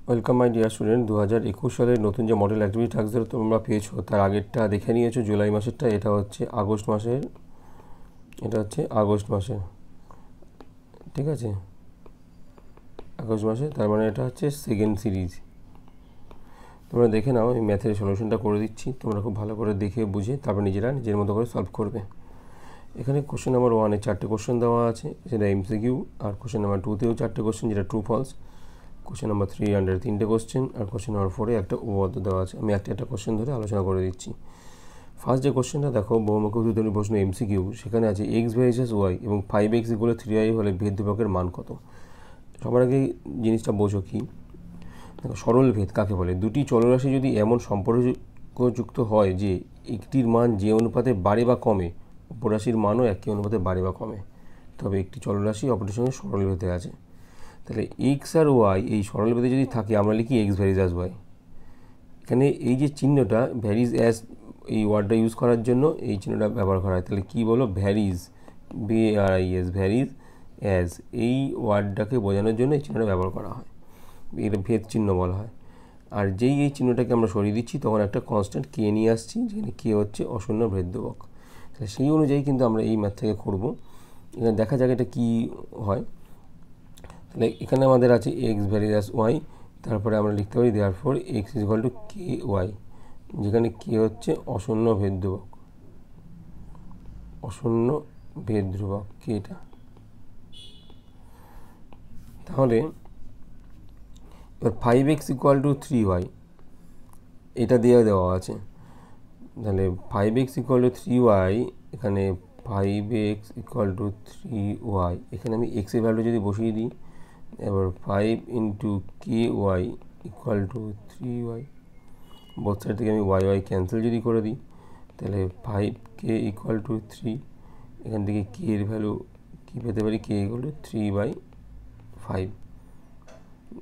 Welcome my dear student. 2021 সালের নতুন যে মডেল অ্যাক্টিভিটি টাস্কগুলো তোমরা পেয়েছো তার আগেরটা দেখে নিয়েছো, জুলাই মাসেরটা। এটা হচ্ছে আগস্ট মাসের, ঠিক আছে, আগস্ট মাসে, তার মানে এটা হচ্ছে সেকেন্ড সিরিজ। তোমরা দেখে নাও, আমি ম্যাথের সলিউশনটা করে দিচ্ছি, তোমরা খুব ভালো করে দেখে বুঝে তারপর নিজের মতো করে সলভ করবে। এখানে কোশ্চেন নাম্বার 1-এ 4টে কোশ্চেন দেওয়া আছে, সেটা এমসিকিউ। আর কোশ্চেন নাম্বার 2-তেও 4টে কোশ্চেন, যেটা true false. Question number 3 under 3টে কোশ্চেন, আর কোশ্চেন নাম্বার 4-এ একটা উপপাদ্য দেওয়া আছে। আমি একটা কোশ্চেন ধরে আলোচনা করে দিচ্ছি। ফার্স্ট যে কোশ্চেনটা দেখো, বহুমুখী উদ্বোধনী প্রশ্ন এমসিকিউ। সেখানে আছে এক্স ভার্সেস ওয়াই এবং 5x = 3y হলে ভেদ ধ্রুবকের মান কত। সবার আগে জিনিসটা বোঝো কি, দেখো সরল ভেদ কাকে বলে। দুটি চলরাশি যদি এমন সম্পর্কযুক্ত হয় যে একটির মান যে অনুপাতে বাড়ে বা কমে, অপরাশির মানও একই অনুপাতে বাড়ে বা কমে, তবে একটি চলরাশি অপরটির সঙ্গে সরল ভেদে আছে। তাহলে এক্স আর ওয়াই এই সরল ভেদে যদি থাকে, আমরা লিখি এক্স ভ্যারিজ অ্যাজ ওয়াই। এখানে এই যে চিহ্নটা ভ্যারিজ অ্যাজ, এই ওয়ার্ডটা ইউজ করার জন্য এই চিহ্নটা ব্যবহার করা হয়। তাহলে কী বলো, ভ্যারিজ, VARIS, ভ্যারিজ অ্যাজ, এই ওয়ার্ডটাকে বোঝানোর জন্য এই চিহ্নটা ব্যবহার করা হয়, এটা ভেদ চিহ্ন বলা হয়। আর যেই এই চিহ্নটাকে আমরা সরিয়ে দিচ্ছি, তখন একটা কনস্ট্যান্ট কে নিয়ে আসছি, যেখানে কে হচ্ছে অশূন্য ভেদ ধ্রুবক। তাহলে সেই অনুযায়ী কিন্তু আমরা এই ম্যাথ থেকে করব। এখানে দেখা যাক এটা কী হয়। তাহলে এখানে আমাদের আছে এক্স ভ্যারিজ অ্যাজ ওয়াই, তারপরে আমরা লিখতে পারি therefore X equal to K Y, যেখানে কে হচ্ছে অশূন্য ভেদ ধ্রুবক, কেটা। তাহলে এবার 5x = 3y, এটা দিয়ে দেওয়া আছে। তাহলে 5x = 3y, এখানে 5x = 3y, এখানে আমি x এর ভ্যালু যদি বসিয়ে দিই, এবার 5 × ky = 3y, বোথ সাইড থেকে আমি y ক্যান্সেল যদি করে দিই, তাহলে 5k = 3, এখান থেকে k এর ভ্যালু কী পেতে পারি, k = 3/5।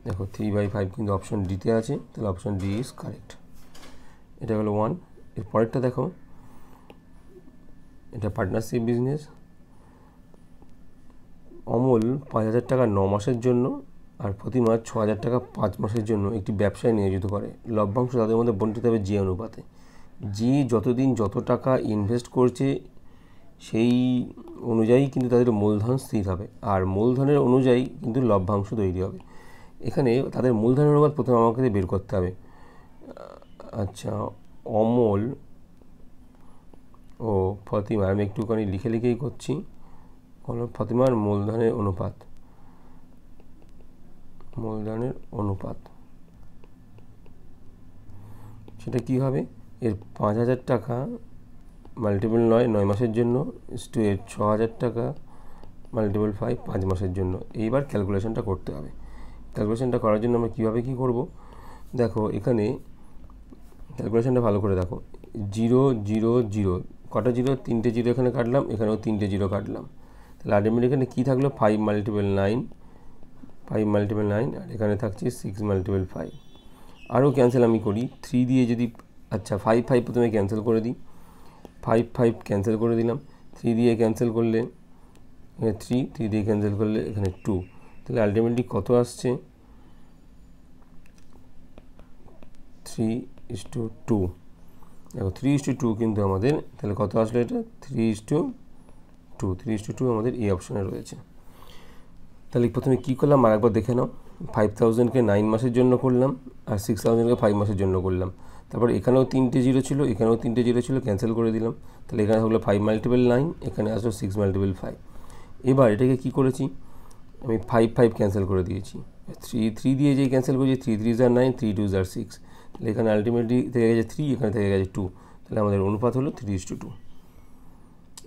দেখো 3/5 কিন্তু অপশন ডিতে আছে, তাহলে অপশন ডি ইজ কারেক্ট। এটা হলো 1। এর পরেরটা দেখো, এটা পার্টনারশিপ বিজনেস। অমল 5,000 টাকা 9 মাসের জন্য আর প্রতিমা 6,000 টাকা 5 মাসের জন্য একটি ব্যবসায় নিয়োজিত করে। লভ্যাংশ তাদের মধ্যে বণ্টিত হবে যে অনুপাতে। যে যতদিন যত টাকা ইনভেস্ট করছে সেই অনুযায়ী কিন্তু তাদের মূলধন স্থির হবে, আর মূলধনের অনুযায়ী কিন্তু লভ্যাংশ তৈরি হবে। এখানে তাদের মূলধনের অনুপাত প্রথমে আমাকে বের করতে হবে। আচ্ছা, অমল ও ফতিমা, আমি একটুখানি লিখেই করছি। ফতিমার মূলধনের অনুপাত সেটা কী হবে, এর 5,000 টাকা মাল্টিপল 9 মাসের জন্য, এর 6,000 টাকা মাল্টিপল 5 মাসের জন্য। এইবার ক্যালকুলেশনটা করতে হবে। ক্যালকুলেশনটা করার জন্য আমরা কীভাবে কী করব, দেখো এখানে ক্যালকুলেশনটা ভালো করে দেখো। 0 0 0, কটা জিরো, 3টে জিরো এখানে কাটলাম, এখানেও 3টে জিরো কাটলাম। তাহলে আলটিমেটলি এখানে কী থাকলো, 5 × 9, আর এখানে থাকছে 6 × 5। আরও ক্যান্সেল আমি করি 3 দিয়ে, যদি আচ্ছা 5 প্রথমে ক্যান্সেল করে দিই, 5 ক্যান্সেল করে দিলাম। 3 দিয়ে ক্যান্সেল করলে এখানে 3 দিয়ে ক্যান্সেল করলে এখানে 2। তাহলে আলটিমেটলি কত আসছে, 3:2। দেখো 3:2 কিন্তু আমাদের, তাহলে কত আসলো এটা, 3:2 আমাদের এই অপশনে রয়েছে। তাহলে প্রথমে কী করলাম আরেকবার দেখে নাও। 5,000কে 9 মাসের জন্য করলাম, আর 6,000কে 5 মাসের জন্য করলাম। তারপর এখানেও 3টে জিরো ছিল, এখানেও 3টে জিরো ছিল, ক্যান্সেল করে দিলাম। তাহলে এখানে হলো 5 × 9, এখানে আসলো 6 × 5। এবার এটাকে কী করেছি, আমি 5 ক্যান্সেল করে দিয়েছি। 3 দিয়ে যেই ক্যান্সেল করেছি, 3 3 = 9, 3 2 = 6। তাহলে এখানে আলটিমেটলি থেকে গেছে 3, এখানে থেকে গেছে 2। তাহলে আমাদের অনুপাত হলো 3:2।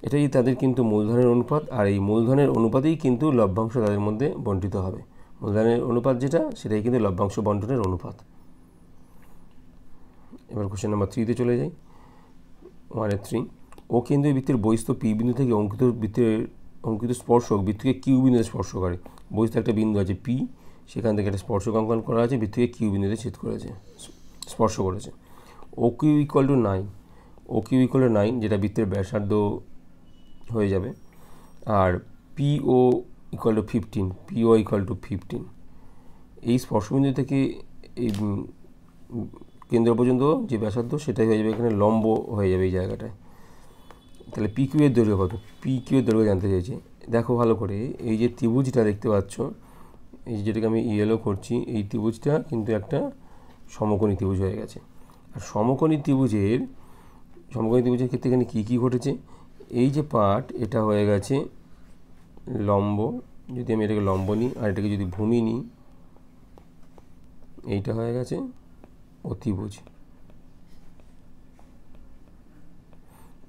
এটাই তাদের কিন্তু মূলধনের অনুপাত, আর এই মূলধনের অনুপাতেই কিন্তু লভ্যাংশ তাদের মধ্যে বণ্টিত হবে। মূলধনের অনুপাত যেটা, সেটাই কিন্তু লভ্যাংশ বণ্টনের অনুপাত। এবার কোশ্চেন নাম্বার 3-তে চলে যাই। 1-3, ও কেন্দ্রীয় বৃত্তের বহিস্থ পি বিন্দু থেকে অঙ্কিত স্পর্শক বৃত্তকে কিউ বিন্দুতে স্পর্শ করে। বহিস্থ একটা বিন্দু আছে পি, সেখান থেকে একটা স্পর্শক অঙ্কন করা আছে, বৃত্তকে কিউ বিন্দুতে স্পর্শ করেছে। ও কিউ = 9, যেটা বৃত্তের ব্যাসার্ধ হয়ে যাবে। আর PO = 15, এই স্পর্শবিন্দু থেকে এই কেন্দ্র পর্যন্ত যে ব্যাসার্ধ সেটাই হয়ে যাবে এখানে লম্ব হয়ে যাবে এই জায়গাটায়। তাহলে PQ এর দৈর্ঘ্য কত? PQ এর দৈর্ঘ্য জানতে চাইছে। দেখো ভালো করে, এই যে ত্রিভুজটা দেখতে পাচ্ছ, এই যেটাকে আমি ইয়েলো করছি, এই ত্রিভুজটা কিন্তু একটা সমকোণী ত্রিভুজ হয়ে গেছে। আর সমকোণী ত্রিভুজের ক্ষেত্রে এখানে কী ঘটেছে, এই যে পার্ট এটা হয়ে গেছে লম্ব, যদি আমি এটাকে লম্ব নিই আর এটাকে যদি ভূমি নিই, এইটা হয়ে গেছে অতিভুজ।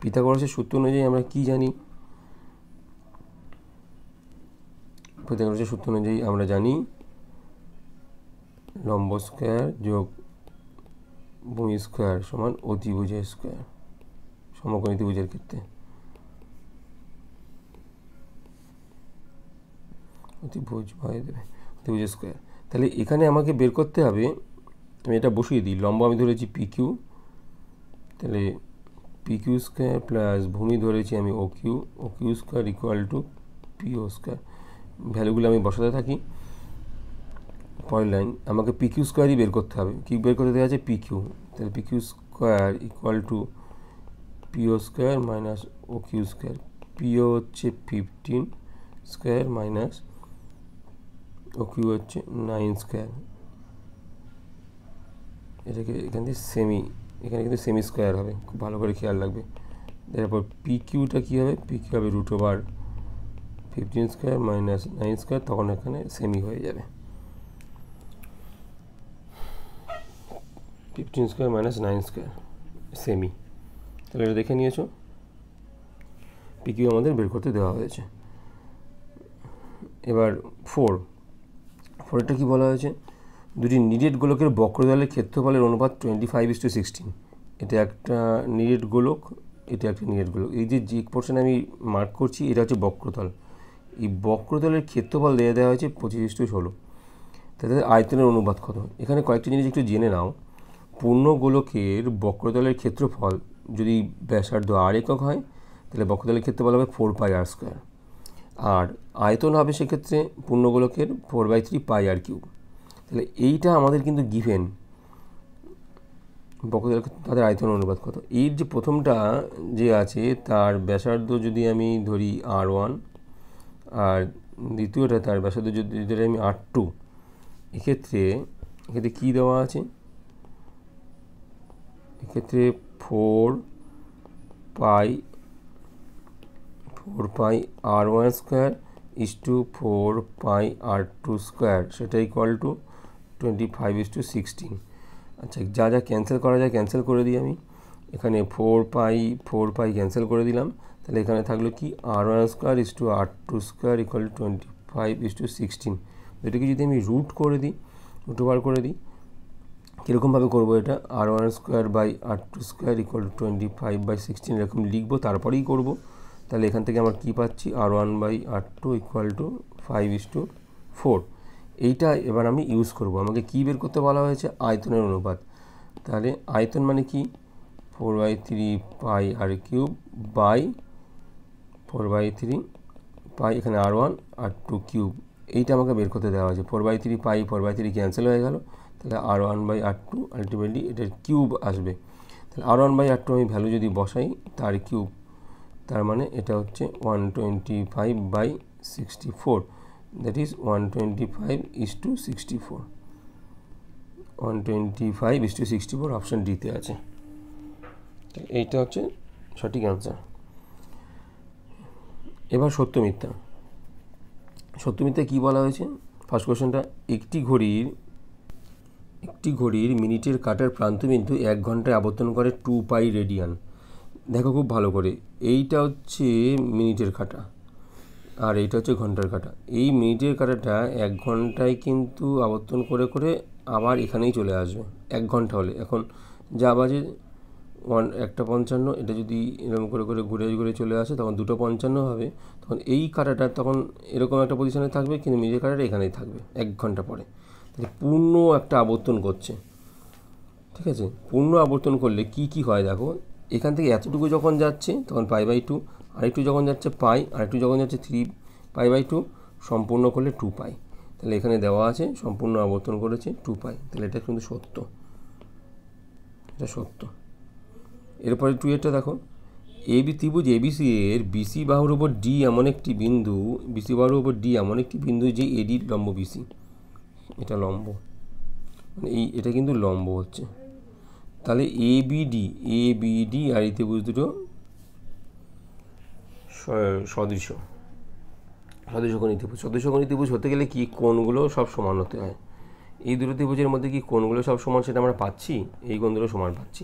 পিথাগোরাসের সূত্র অনুযায়ী আমরা কি জানি? পিথাগোরাসের সূত্র অনুযায়ী আমরা জানি লম্ব স্কোয়ার যোগ ভূমি স্কোয়ার সমান অতিভুজের স্কোয়ার, সমকোণী ত্রিভুজের ক্ষেত্রে অতিভুজ হয়ে দেবে অতিভুজের স্কোয়ার। তাহলে এখানে আমাকে বের করতে হবে, আমি এটা বসিয়ে দিই, লম্ব আমি ধরেছি PQ, তাহলে PQ স্কোয়ার প্লাস ভূমি ধরেছি আমি OQ square equal to PO square. ভ্যালুগুলো আমি বসাতে থাকি। পরের লাইন, আমাকে PQ স্কোয়ারই বের করতে হবে। কি বের করতে দেওয়া আছে? PQ। তাহলে PQ square equal to PO square minus OQ square. PO হচ্ছে 15 স্কোয়ার মাইনাস OQ হচ্ছে 9 স্কোয়ার। এটাকে এখান থেকে এখানে কিন্তু সেমি স্কোয়ার হবে, খুব ভালো করে খেয়াল রাখবে। তারপর PQটা কী হবে? PQ হবে √15 স্কোয়ার মাইনাস 9 স্কোয়ার, তখন এখানে সেমি হয়ে যাবে। 15 স্কোয়ার মাইনাস 9 স্কোয়ার সেমি। তাহলে এটা দেখে নিয়েছো, PQ আমাদের বের করতে দেওয়া হয়েছে। এবার 4টা কি বলা হয়েছে? দুটি নিরেট গোলকের বক্রতলের ক্ষেত্রফলের অনুপাত 25:16। এটা একটা নিরেট গোলক, এটা একটা নিরেট গোলক। এই যে পোর্শন আমি মার্ক করছি এটা হচ্ছে বক্রতল। এই বক্রতলের ক্ষেত্রফল দেওয়া হয়েছে 25:16। তাদের আয়তনের অনুপাত কত? এখানে কয়েকটা জিনিস একটু জেনে নাও। পূর্ণ গোলকের বক্রতলের ক্ষেত্রফল যদি ব্যাসার্ধ r একক হয়, তাহলে বক্রতলের ক্ষেত্রফল হবে 4πr²। আর আয়তন হবে সেক্ষেত্রে পূর্ণগোলকের 4/3πr³। তাহলে এইটা আমাদের কিন্তু গিভেন। বক্রতলের তাদের আয়তনের অনুপাত কত? এর যে প্রথমটা যে আছে তার ব্যাসার্ধ যদি আমি ধরি r1 আর দ্বিতীয়টা তার ব্যাসার্ধ যদি ধরি আমি r2, এক্ষেত্রে কী দেওয়া আছে? এক্ষেত্রে 4πr1 স্কোয়ার = 4πr2 স্কোয়ার, সেটা ইকুয়াল টু 25:16। আচ্ছা, যা ক্যান্সেল করা যায় ক্যান্সেল করে দিই আমি। এখানে 4π ক্যান্সেল করে দিলাম। তাহলে এখানে থাকলো কি r1 square = r2 square equal two 25:16। এটাকে যদি আমি রুট বার করে দিই, কীরকমভাবে করবো এটা? r1 square by r2 square equal to 25/16 এরকম লিখবো, তারপরেই করব। তাহলে এখান থেকে আমার কী পাচ্ছি? r1/r2 equal to 5:4। এইটা এবার আমি ইউজ করব। আমাকে কী বের করতে বলা হয়েছে? আয়তনের অনুপাত। তাহলে আয়তন মানে কি? 4/3πr³ বাই 4/3π, এখানে r1 r2 কিউব, এইটা আমাকে বের করতে দেওয়া হয়েছে। 4/3 ক্যান্সেল হয়ে গেল, তাহলে r1/r2 আলটিমেটলি এটার কিউব আসবে। তাহলে r1/r2 আমি ভ্যালু যদি বসাই তার কিউব, তার মানে এটা হচ্ছে 125/64, দ্যাট ইজ 125:64। 125:64 অপশান ডিতে আছে। এইটা হচ্ছে সঠিক অ্যান্সার। এবার সত্য মিথ্যা কী বলা হয়েছে? ফার্স্ট কোশ্চেনটা, একটি ঘড়ির মিনিটের কাঁটার প্রান্তবিন্দু 1 ঘন্টায় আবর্তন করে 2π রেডিয়ান। দেখো খুব ভালো করে, এইটা হচ্ছে মিনিটের কাঁটা আর এইটা হচ্ছে ঘন্টার কাঁটা। এই মিনিটের কাঁটাটা 1 ঘন্টায় কিন্তু আবর্তন করে করে আবার এখানেই চলে আসবে 1 ঘন্টা হলে। এখন যা বাজে 1:55, এটা যদি এরকম করে করে ঘুরে ঘুরে চলে আসে তখন 2:55 হবে। তখন এই কাঁটাটা তখন এরকম একটা পজিশনে থাকবে, কিন্তু মিনিটের কাঁটাটা এখানেই থাকবে 1 ঘন্টা পরে। তাহলে পূর্ণ একটা আবর্তন করছে, ঠিক আছে? পূর্ণ আবর্তন করলে কি হয় দেখো, এখান থেকে এতটুকু যখন যাচ্ছে তখন π/2, আরেকটু যখন যাচ্ছে π, আরেকটু যখন যাচ্ছে 3π/2, সম্পূর্ণ করলে 2π। তাহলে এখানে দেওয়া আছে সম্পূর্ণ আবর্তন করেছে 2 পাই, তাহলে এটা কিন্তু সত্য, এটা সত্য। এরপরে 2 এরটা দেখো, এবি ত্রিভুজ এবিসি এর বিসি বাহুর উপর ডি এমন একটি বিন্দু, বিসি বাহুর উপর ডি এমন একটি বিন্দু যে এডির লম্ব বিসি, এটা লম্ব, মানে এটা কিন্তু লম্ব হচ্ছে। তাহলে এবিডি আর এই ত্রিভুজ দুটো সদৃশকোণী ত্রিভুজ। সদৃশকোণী ত্রিভুজ হতে গেলে কি কোণগুলো সব সমান হতে হয়। এই দুটো ত্রিভুজের মধ্যে কি কোণগুলো সব সমান সেটা আমরা পাচ্ছি, এই কোণগুলো সমান পাচ্ছি।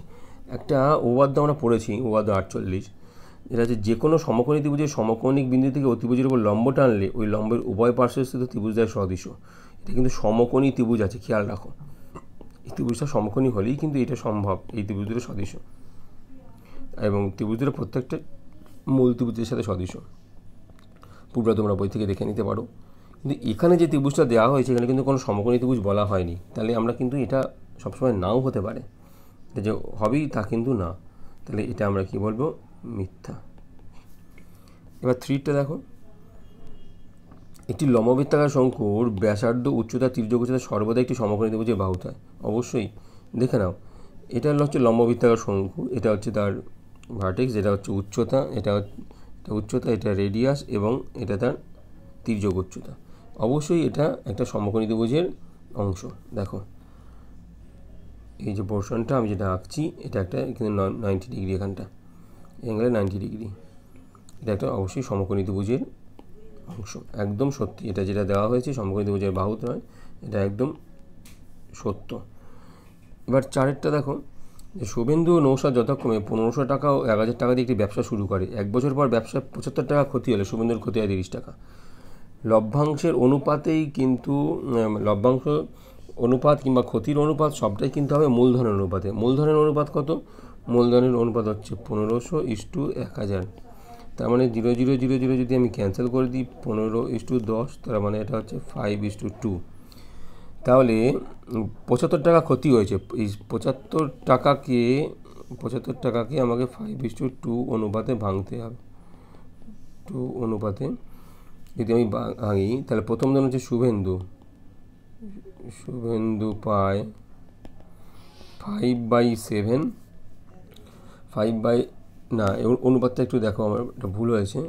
একটা উপপাদ্য আমরা পড়েছি, উপপাদ্য 48, যেটা হচ্ছে যে কোনো সমকোণী ত্রিভুজের সমকৌণিক বিন্দু থেকে অতিভুজের উপর লম্ব টানলে ওই লম্বের উভয় পার্শ্বে স্থিত ত্রিভুজ দ্বয় সদৃশ। এটা কিন্তু সমকোণী ত্রিভুজ আছে, খেয়াল রাখো, এই ত্রিভুজটা সমকোণী হলেই কিন্তু এটা সম্ভব, এই ত্রিভুজ দুটো সদৃশ, এবং ত্রিভুজ দুটো প্রত্যেকটা মূল ত্রিভুজের সাথে সদৃশ। পুরোটা তোমরা বই থেকে দেখে নিতে পারো। কিন্তু এখানে যে ত্রিভুজটা দেওয়া হয়েছে এখানে কিন্তু কোনো সমকোণী ত্রিভুজ বলা হয়নি, তাহলে আমরা কিন্তু এটা সবসময় নাও হতে পারে, যে হবেই তা কিন্তু না, তাহলে এটা আমরা কি বলবো, মিথ্যা। এবার 3টা দেখো, একটি লম্ববৃত্তাকার শঙ্কুর ব্যাসার্ধ উচ্চতা তির্যক উচ্চতা সর্বদা একটি সমকোণী ত্রিভুজের বাহুতে হয়। অবশ্যই দেখে নাও, এটা হচ্ছে লম্ববৃত্তাকার শঙ্কু, এটা হচ্ছে তার ভার্টেক্স, যেটা হচ্ছে উচ্চতা, এটা উচ্চতা, এটা রেডিয়াস, এবং এটা তার তির্যক উচ্চতা। অবশ্যই এটা একটা সমকোণী ত্রিভুজের অংশ। দেখো এই যে পোর্শনটা আমি যেটা আঁকছি এটা একটা কিন্তু 90 ডিগ্রি, এখানটা অ্যাঙ্গেলে 90 ডিগ্রি, এটা একটা অবশ্যই সমকোণী ত্রিভুজের অংশ, একদম সত্যি। এটা যেটা দেওয়া হয়েছে সমকোণী ত্রিভুজের বাহুতে নয়, এটা একদম সত্য। এবার 4টা দেখো, যে শুভেন্দু ও নৌশাদ যথাক্রমে 1500 টাকা ও 1000 টাকা দিয়ে একটি ব্যবসা শুরু করে। 1 বছর পর ব্যবসায় 75 টাকা ক্ষতি হলে শুভেন্দুর ক্ষতি হয় 30 টাকা। লভ্যাংশের অনুপাতেই কিন্তু লভ্যাংশ অনুপাত কিংবা ক্ষতির অনুপাত সবটাই কিন্তু হবে মূলধনের অনুপাতে। মূলধনের অনুপাত কত? মূলধনের অনুপাত হচ্ছে 1500:1000। তার মানে 0,0,0,0 যদি আমি ক্যান্সেল করে দিই 15:10, তার মানে এটা হচ্ছে 5:2। তাহলে 75 টাকা ক্ষতি হয়েছে, এই 75 টাকাকে আমাকে 5:2 অনুপাতে ভাঙতে হবে। 2 অনুপাতে যদি আমি ভাঙি তাহলে প্রথম জন হচ্ছে শুভেন্দু পায় 5/7, না অনুপাতটা একটু দেখো, আমার একটা ভুল হয়েছে,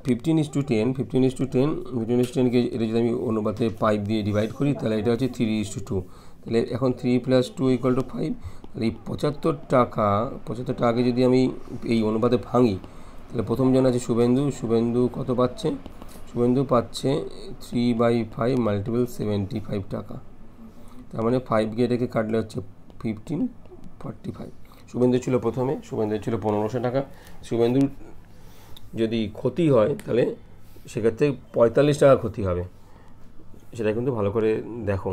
15:10কে এটা যদি আমি অনুপাতে 5 দিয়ে ডিভাইড করি তাহলে এটা হচ্ছে 3:2। তাহলে এখন 3 + 2 = 5। তাহলে এই 75 টাকাকে যদি আমি এই অনুপাতে ভাঙি তাহলে প্রথম জন আছে শুভেন্দু কত পাচ্ছে? শুভেন্দু পাচ্ছে 3/5 × 75 টাকা। তার মানে 5কে এটাকে কাটলে হচ্ছে 1545। শুভেন্দু ছিল প্রথমে, শুভেন্দু ছিল 1500 টাকা। শুভেন্দুর যদি ক্ষতি হয় তাহলে সেক্ষেত্রে 45 টাকা ক্ষতি হবে, সেটা কিন্তু ভালো করে দেখো,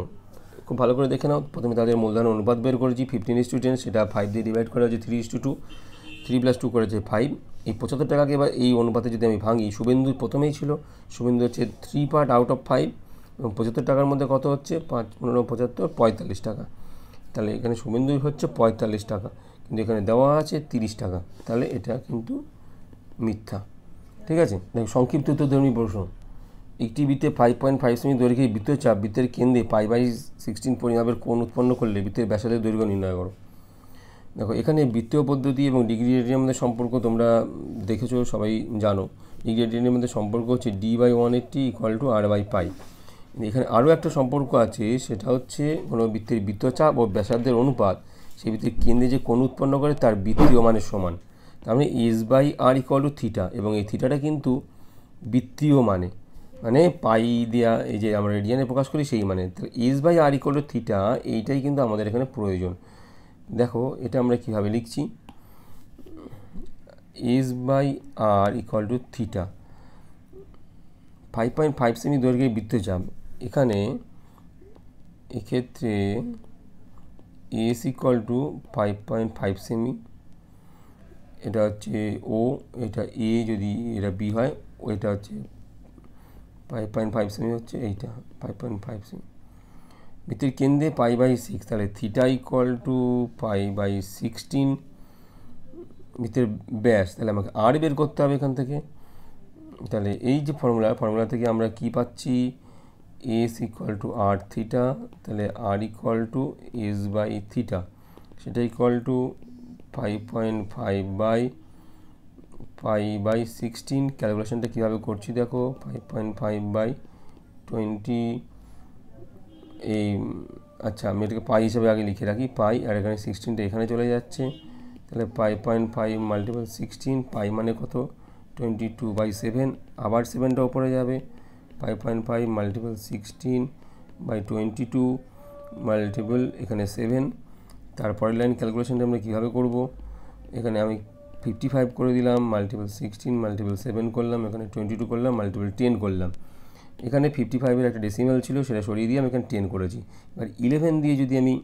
খুব ভালো করে দেখে নাও। প্রথমে তাদের মূলধনের অনুপাত বের করেছি 15:10, সেটা 5 দিয়ে ডিভাইড করা হচ্ছে 3:2, 3 + 2 করেছে 5। এই 75 টাকাকে এবার এই অনুপাতে যদি আমি ভাঙি, শুভেন্দু প্রথমেই ছিল, শুভেন্দু হচ্ছে 3 পার্ট আউট অফ 5, এবং 75 টাকার মধ্যে কত হচ্ছে 5 × 15 = 45 টাকা। তাহলে এখানে শুভেন্দু হচ্ছে 45 টাকা, কিন্তু এখানে দেওয়া আছে 30 টাকা, তাহলে এটা কিন্তু মিথ্যা। ঠিক আছে, দেখো সংক্ষিপ্ত উত্তরধর্মী প্রশ্ন। একটি বৃত্তে 5.5 সেমি দৈর্ঘ্যের বৃত্তের চাপ বৃত্তের কেন্দ্রে π/16 পরিমাপের কোণ উৎপন্ন করলে বৃত্তের ব্যাসার্ধের দৈর্ঘ্য নির্ণয় করো। দেখো এখানে বৃত্তীয় পদ্ধতি এবং ডিগ্রি রেডিয়ানের মধ্যে সম্পর্ক তোমরা দেখেছো, সবাই জানো। ডিগ্রি রেডিয়ানের মধ্যে সম্পর্ক হচ্ছে d/180 = r/π। এখানে আরও একটা সম্পর্ক আছে, সেটা হচ্ছে কোনো বৃত্তের বৃত্তচাপ ও ব্যাসার্ধের অনুপাত সেই বৃত্তের কেন্দ্রে যে কোণ উৎপন্ন করে তার বৃত্তীয় মানের সমান। তার মানে s/r = থিটা, এবং এই থিটাটা কিন্তু বৃত্তীয় মানে পাই দেওয়া, এই যে আমরা রেডিয়ানে প্রকাশ করি সেই মানে। তাহলে s/r = থিটা, এইটাই কিন্তু আমাদের এখানে প্রয়োজন। দেখো এটা আমরা কিভাবে লিখছি, s/r = থিটা, 5.5 সেমি দৈর্ঘ্যের বৃত্তচাপ। এক্ষেত্রে s = 5.5 সেমি, এটা হচ্ছে ও, এটা এ, যদি এটা বি হয়, ওইটা হচ্ছে 5.5 সেমি হচ্ছে এইটা 5.5 সেমি। বৃত্তের কেন্দ্রে π/6, তাহলে থিটা = π/16। বৃত্তের ব্যাস, তাহলে আমাকে আর বের করতে হবে এখান থেকে, তাহলে এই যে ফর্মুলা থেকে আমরা কি পাচ্ছি, S equal to R theta, তাহলে R equal to S by theta, সেটা equal to 5.5 by pi by 16। ক্যালকুলেশনটা কীভাবে করছি দেখো, 5.5 বাই 20, এই আচ্ছা আমি এটাকে পাই হিসাবে আগে লিখে রাখি, পাই, আর এখানে 16টা এখানে চলে যাচ্ছে, তাহলে 5.5 মাল্টিপল 16, পাই মানে কত 22/7, আবার 7টা ওপরে যাবে, 5.5 মাল্টিপল 16 বাই 22 মাল্টিপল এখানে 7। তারপরের লাইন ক্যালকুলেশনটা আমরা কীভাবে করব, এখানে আমি 55 করে দিলাম, মাল্টিপল 16 মাল্টিপল 7 করলাম, এখানে 22 করলাম, মাল্টিপল 10 করলাম। এখানে 55-এর একটা ডেসিমাল ছিল, সেটা সরিয়ে দিয়ে আমি এখানে 10 করেছি। এবার 11 দিয়ে যদি আমি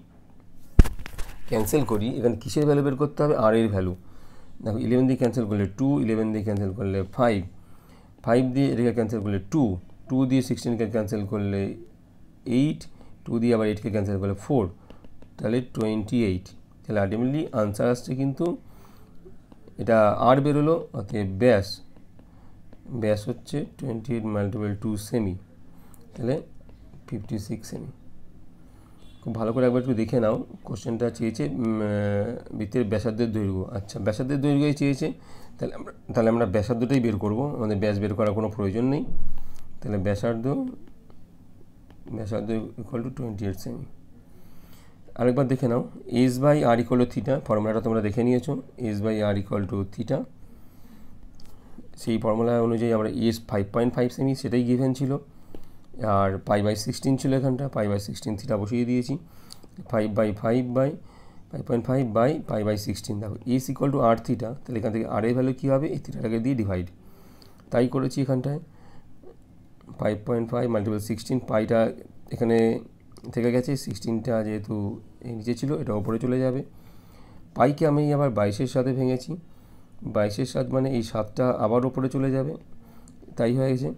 ক্যান্সেল করি, এখানে কিসের ভ্যালু বের করতে হবে, আর এর ভ্যালু। দেখো 11 দিয়ে ক্যান্সেল করলে 2, 11 দিয়ে ক্যান্সেল করলে 5, 5 দিয়ে এটাকে ক্যান্সেল করলে 2, 2 দিয়ে 16কে ক্যান্সেল করলে 8, 2 দিয়ে আবার 8কে ক্যান্সেল করলে 4, তাহলে 28। তাহলে আলটিমেটলি আনসার আসছে কিন্তু এটা আর বেরোলো, অতএব ব্যাস হচ্ছে 28 মাল্টিপল 2 সেমি, তাহলে 56 সেমি। খুব ভালো করে একবার একটু দেখে নাও, কোশ্চেনটা চেয়েছে বৃত্তের ব্যাসার্ধের দৈর্ঘ্য। আচ্ছা ব্যাসার্ধের দৈর্ঘ্যই চেয়েছে, তাহলে আমরা ব্যাসার্ধটাই বের করব, আমাদের ব্যাস বের করার কোনো প্রয়োজন নেই। তাহলে ব্যাসার্ধ ইকুয়াল টু 28 সেমি। আরেকবার দেখে নাও, S by R equal to theta, ফর্মুলাটা তোমরা দেখে নিয়েছো, S by R equal to theta, সেই ফর্মুলা অনুযায়ী আমরা এস 5.5 সেমি সেটাই গিভেন ছিল, আর পাই বাই 16 ছিল এখানটা, পাই বাই 16 থিটা বসিয়ে দিয়েছি, 5/5 বাই 5.5 বাই পাই বাই 16। দেখো S equal to R theta, তাহলে এখান থেকে আর এর ভ্যালু কী হবে, এই থিটাটাকে দিয়ে ডিভাইড, তাই করেছি এখানটায়। 5.5 মাল্টিপল 16, পাইটা এখানে থেকে গেছে, 16টা যেহেতু নিচে ছিল এটা ওপরে চলে যাবে। পাইকে আমি আবার 22-এর সাথে ভেঙেছি, 22-এর সাথে মানে এই 7টা আবার ওপরে চলে যাবে, তাই হয়ে গেছে।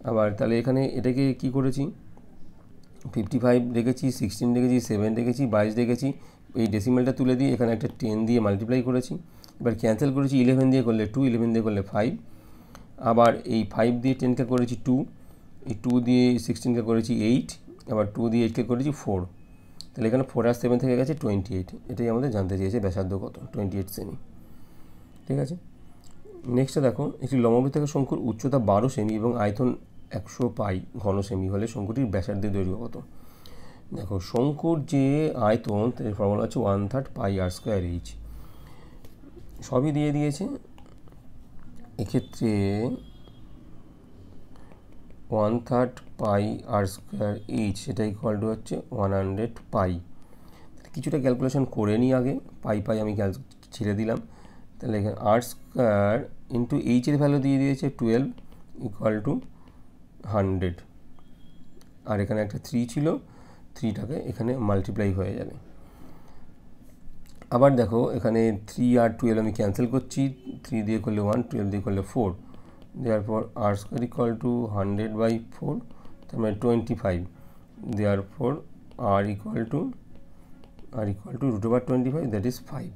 আবার তাহলে এখানে এটাকে কি করেছি, 55 রেখেছি, 16 রেখেছি, 7 রেখেছি, 22 রেখেছি, এই ডেসিমালটা তুলে দিয়ে এখানে একটা 10 দিয়ে মাল্টিপ্লাই করেছি। এবার ক্যান্সেল করেছি, 11 দিয়ে করলে 2, 11 দিয়ে করলে 5, আবার এই 5 দিয়ে 10কে করেছি 2, এই 2 দিয়ে 16কে করেছি 8, আবার 2 দিয়ে 8কে করেছি 4, তাহলে এখানে 4 আর 7 থেকে গেছে 28। এটাই আমাদের জানতে চেয়েছে ব্যাসার্ধ কত, 28 সেমি। ঠিক আছে, নেক্সটে দেখো, একটি লম্ববৃত্তাকার শঙ্কুর উচ্চতা 12 সেমি এবং আয়তন 100 পাই ঘন সেমি হলে শঙ্কুটির ব্যাসার্ধের দৈর্ঘ্য কত। দেখো শঙ্কুর যে আয়তন, তার ফর্মুলা হচ্ছে 1/3 পাই আর স্কোয়ার এইচ, সবই দিয়ে দিয়েছে। এক্ষেত্রে 1/3 পাই আর স্কোয়ার এইচ সেটা ইকুয়াল টু হচ্ছে 100 পাই। কিছুটা ক্যালকুলেশন করে নিই আগে, পাই আমি ছেড়ে দিলাম, তাহলে এখানে আর স্কোয়ার ইন্টু এইচের ভ্যালু দিয়ে দিয়েছে 12 ইকুয়াল টু 100, আর এখানে একটা 3 ছিল, 3টাকে এখানে মাল্টিপ্লাই হয়ে যাবে। আবার দেখো এখানে 3 আর 12 আমি ক্যান্সেল করছি, 3 দিয়ে করলে 1, 12 দিয়ে করলে 4, দেয়ারপর আর স্কোয়ার ইকুয়াল টু 100/4, তার মানে 25, দেয়ারপর R equal to √25, that is 5।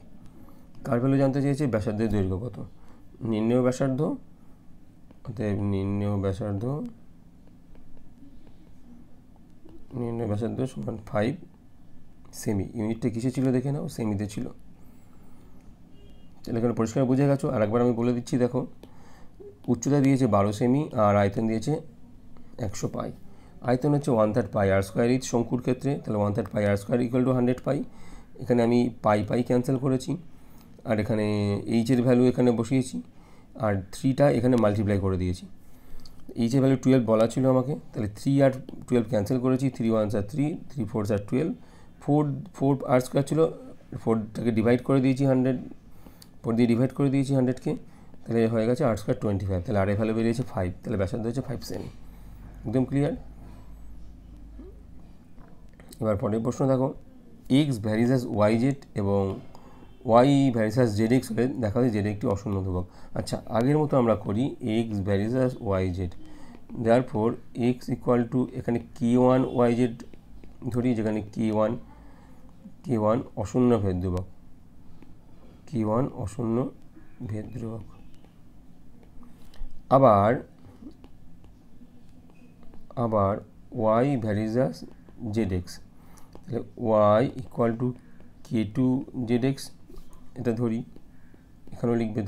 কার ভ্যালু জানতে চেয়েছে, ব্যাসার্ধের দৈর্ঘ্য কত, নির্ণেয় ব্যাসার্ধ, অতএব নির্ণেয় ব্যাসার্ধ সমান 5 সেমি। ইউনিটটা কিসে ছিল দেখে নাও, সেমিতে ছিল। তাহলে এখানে পরিষ্কার বুঝে গেছো। আর একবার আমি বলে দিচ্ছি, দেখো উচ্চতা দিয়েছে 12 সেমি আর আয়তন দিয়েছে 100 পাই। আয়তন হচ্ছে 1/3 পাই আর স্কোয়ার এইচ শঙ্কুর ক্ষেত্রে, তাহলে 1/3 পাই আর স্কোয়ার ইকুয়াল টু 100 পাই। এখানে আমি পাই ক্যান্সেল করেছি, আর এখানে এইচের ভ্যালু এখানে বসিয়েছি, আর 3টা এখানে মাল্টিপ্লাই করে দিয়েছি। এইচের ভ্যালু 12 বলা ছিল আমাকে, তাহলে 3 আর 12 ক্যান্সেল করেছি, 3 1s আর 3, 3 4s আর 12, 4 আর স্কোয়ার ছিল, 4টাকে ডিভাইড করে দিয়েছি 100, 4 দিয়ে ডিভাইড করে দিয়েছি 100কে, তাহলে হয়ে গেছে আর স্কোয়ার 25, তাহলে আর এর ভ্যালু বেরিয়েছে 5, তাহলে ব্যাসার্ধ হচ্ছে 5 সেমি। একদম ক্লিয়ার। এবার পরের প্রশ্ন দেখো, X varies as Y Z এবং Y varies as Z X হলে দেখা যায় জেড একটি অশূন্য ধ্রুবক। আচ্ছা আগের মতো আমরা করি, X varies as Y Z, therefore X equal to এখানে k1 ওয়াই জেড ধরি, যেখানে k1 অশূন্য ভেদ ধ্রুবক, k1 অশূন্য ভেদ ধ্রুবক। আবার আবার Y varies as Z X, তাহলে Y equal to K two Z X, এটা ধরি, এখানেও লিখবে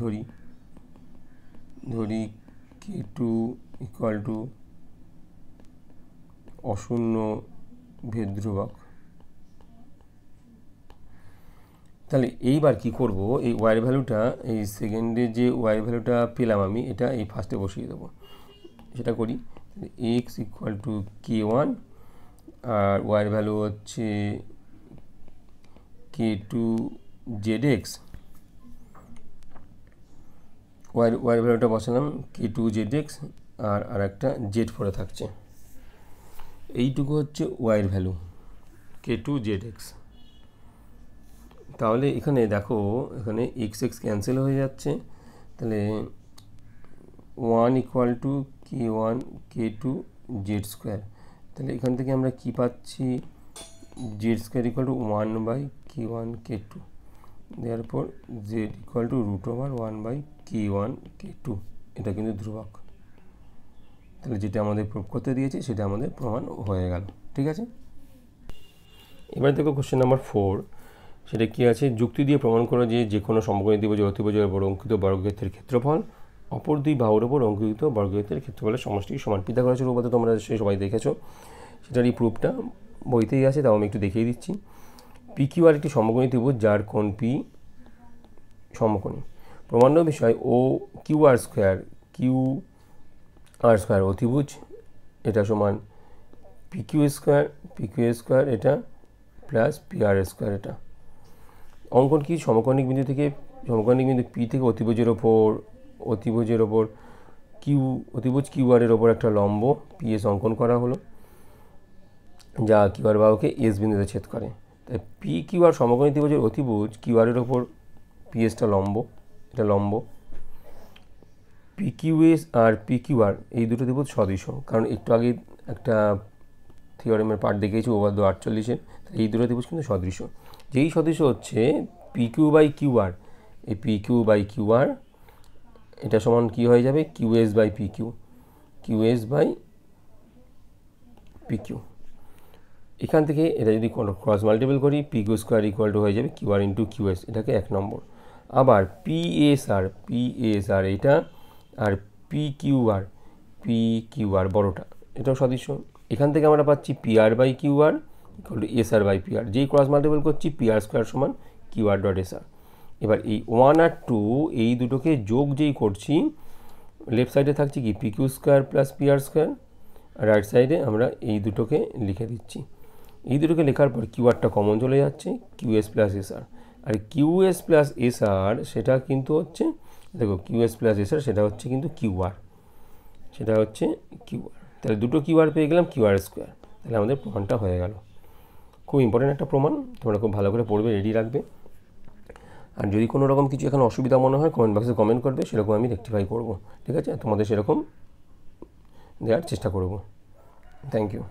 ধরি কে টু ইকুয়াল টু অশূন্য ভেদ ধ্রুবক। তাহলে এইবার কি করব, এই ওয়াইয়ের ভ্যালুটা, এই সেকেন্ডে যে ওয়াইয়ের ভ্যালুটা পেলাম আমি, এটা এই ফার্স্টে বসিয়ে দেবো। সেটা করি, X equal to K one, আর ওয়াইয়ের ভ্যালু হচ্ছে কে টু জেড এক্স, ওয়াইয়ের ভ্যালুটা বসালাম কে টু জেড এক্স, আর একটা জেড পরে থাকছে। এইটুকু হচ্ছে ওয়াইয়ের ভ্যালু কে টু জেড এক্স। তাহলে এখানে দেখো, এখানে এক্স এক্স ক্যান্সেল হয়ে যাচ্ছে, তাহলে one equal to K one K two Z square. তাহলে এখান থেকে আমরা কি পাচ্ছি, Z square equal to one by K one K two, দেওয়ার পর Z equal to root over one by K one K two, এটা কিন্তু ধ্রুবক। তাহলে যেটা আমাদের প্রুভ করতে দিয়েছে সেটা আমাদের প্রমাণ হয়ে গেল। ঠিক আছে, এবার দেখো কোশ্চেন নাম্বার 4, সেটা কী আছে, যুক্তি দিয়ে প্রমাণ করো যে কোনো সমকোণী ত্রিভুজের অতিভুজের উপর অঙ্কিত বর্গক্ষেত্রের ক্ষেত্রফল অপর দুই বাহুর উপর অঙ্কিত বর্গক্ষেত্রের ক্ষেত্রফলের সমষ্টি সমান। পিথাগোরাসের উপপাদ্য তোমরা সবাই দেখেছো, সেটার এই প্রুফটা বইতেই আছে, তাও আমি একটু দেখিয়ে দিচ্ছি। পি কিউ আর একটি সমকোণী ত্রিভুজ যার কোণ পি সমকোণী। প্রমাণ্য বিষয় ও কিউ আর স্কোয়ার অতিভুজ, এটা সমান পি কিউ স্কোয়ার এটা প্লাস পি আর স্কোয়ার এটা। অঙ্কন কি, সমকোণিক বিন্দু পি থেকে অতিভুজের ওপর অতিভুজ কিউ আর এর ওপর একটা লম্ব পি এস অঙ্কন করা হলো, যা কিউ আর বাহুকে এস বিন্দুতে ছেদ করে। তাই পি কিউ আর সমকোণী ত্রিভুজের অতিভুজ কিউ আর এর ওপর পি এসটা লম্ব, এটা লম্ব। পি কিউ এস আর পি কিউ আর এই দুটো ত্রিভুজ সদৃশ, কারণ একটু আগে একটা থিওরেমের পার্ট দেখিয়েছি উপপাদ্য 48-এর, এই দুটো ত্রিভুজ কিন্তু সদৃশ। যেই সদৃশ হচ্ছে P Q by Q R, এই P Q by Q R এটা সমান কী হয়ে যাবে, Q S by P Q. এখান থেকে এটা যদি ক্রস মাল্টিপল করি, P Q square equal to হয়ে যাবে Q R into Q S, এটাকে 1 নম্বর। আবার পি এস আর এটা, আর পি কিউ আর বড়টা, এটাও সদৃশ। এখান থেকে আমরা পাচ্ছি P R by Q R equal to S R by P R, যেই ক্রস মাল্টিপল করছি পি আর স্কোয়ার সমান Q R dot S R. এবার এই 1 আর 2 এই দুটোকে যোগ যেই করছি, লেফট সাইডে থাকছে কি P Q square plus P R square, আর রাইট সাইডে আমরা এই দুটোকে লিখে দিচ্ছি। এই দুটোকে লেখার পর কিউ আরটা কমন চলে যাচ্ছে, কিউ এস প্লাস এস আর। আর কিউ এস প্লাস এস আর সেটা কিন্তু হচ্ছে, দেখো কিউ এস প্লাস এস আর সেটা হচ্ছে কিন্তু কিউ আর, তাহলে দুটো কিউ আর পেয়ে গেলাম কিউ আর স্কোয়ার। তাহলে আমাদের প্রমাণটা হয়ে গেল। খুব ইম্পর্টেন্ট একটা প্রমাণ, তোমরা খুব ভালো করে পড়বে, রেডি রাখবে। আর যদি কোনো রকম কিছু এখন অসুবিধা মনে হয় কমেন্ট বক্সে কমেন্ট করবে, সেরকম আমি রেকটিফাই করব। ঠিক আছে, তোমাদের সেরকম দেওয়ার চেষ্টা করব। Thank you.